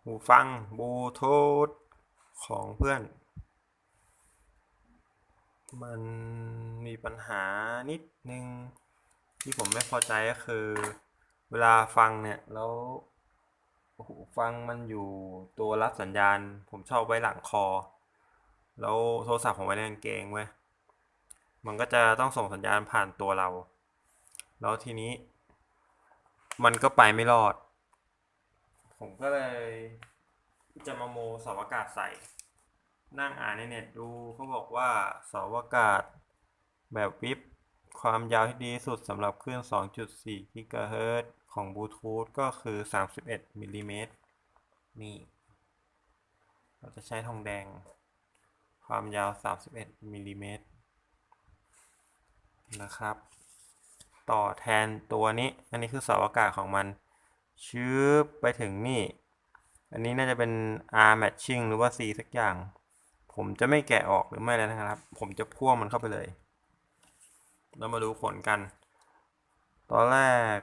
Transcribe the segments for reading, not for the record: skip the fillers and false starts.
หูฟังบลูทูธของเพื่อนมันมีปัญหานิดนึงที่ผมไม่พอใจก็คือเวลาฟังเนี่ยแล้วหูฟังมันอยู่ตัวรับสัญญาณผมชอบไว้หลังคอแล้วโทรศัพท์ผมไว้ในกางเกงเว้ยมันก็จะต้องส่งสัญญาณผ่านตัวเราแล้วทีนี้มันก็ไปไม่รอดผมก็เลยจะมาโมเสาอากาศใส่ นั่งอ่านในเน็ตดูเขาบอกว่าเสาอากาศแบบวิบความยาวที่ดีที่สุดสำหรับคลื่น 2.4 กิกะเฮิรตซ์ของบลูทูธก็คือ 31 มิลลิเมตรนี่เราจะใช้ทองแดงความยาว 31 มิลลิเมตรนะครับต่อแทนตัวนี้อันนี้คือเสาอากาศของมันชื้อไปถึงนี่อันนี้น่าจะเป็น R matching หรือว่า C สักอย่างผมจะไม่แกะออกหรือไม่แล้วนะครับผมจะพ่วงมันเข้าไปเลยเรามาดูผลกันตอนแรก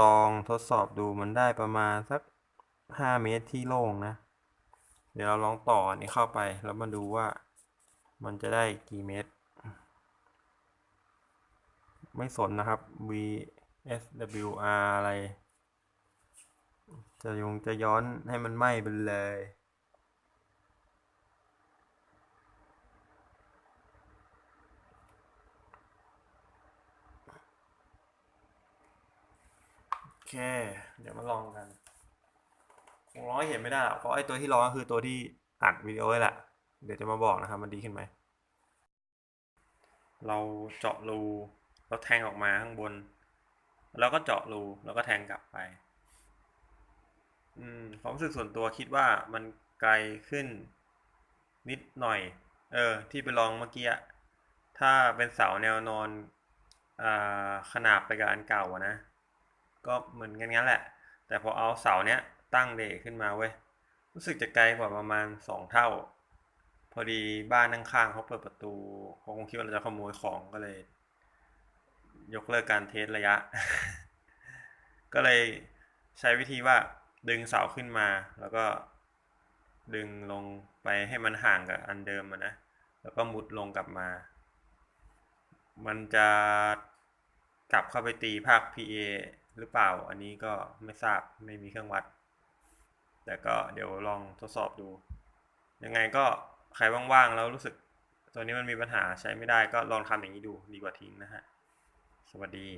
ลองทดสอบดูมันได้ประมาณสัก5 เมตรที่โล่งนะเดี๋ยวเราลองต่ออันนี้เข้าไปแล้วมาดูว่ามันจะได้กี่เมตรไม่สนนะครับ VSWR อะไรจะย้อนให้มันไหม้ไปเลยโอเคเดี๋ยวมาลองกันคงร้องให้เห็นไม่ได้หรอกเพราะไอ้ตัวที่ร้องก็คือตัวที่อัดวิดีโอไว้แหละเดี๋ยวจะมาบอกนะครับมันดีขึ้นไหมเราเจาะรูแล้วแทงออกมาข้างบนแล้วก็เจาะรูแล้วก็แทงกลับไปความรู้สึกส่วนตัวคิดว่ามันไกลขึ้นนิดหน่อยที่ไปลองเมื่อกี้ถ้าเป็นเสาแนวนอนขนาบไปกับอันเก่านะก็เหมือนกันงั้นแหละแต่พอเอาเสาเนี้ยตั้งเดขึ้นมาเว้ยรู้สึกจะไกลกว่าประมาณ2 เท่าพอดีบ้านข้างๆเขาเปิดประตูเขาคงคิดว่าเราจะขโมยของก็เลยยกเลิกการเทสระยะก็เลยใช้วิธีว่าดึงเสาขึ้นมาแล้วก็ดึงลงไปให้มันห่างกับอันเดิมนะแล้วก็มุดลงกลับมามันจะกลับเข้าไปตีภาค PA หรือเปล่าอันนี้ก็ไม่ทราบไม่มีเครื่องวัดแต่ก็เดี๋ยวลองทดสอบดูยังไงก็ใครว่างๆแล้วรู้สึกตัวนี้มันมีปัญหาใช้ไม่ได้ก็ลองทำอย่างนี้ดูดีกว่าทิ้งนะฮะสวัสดี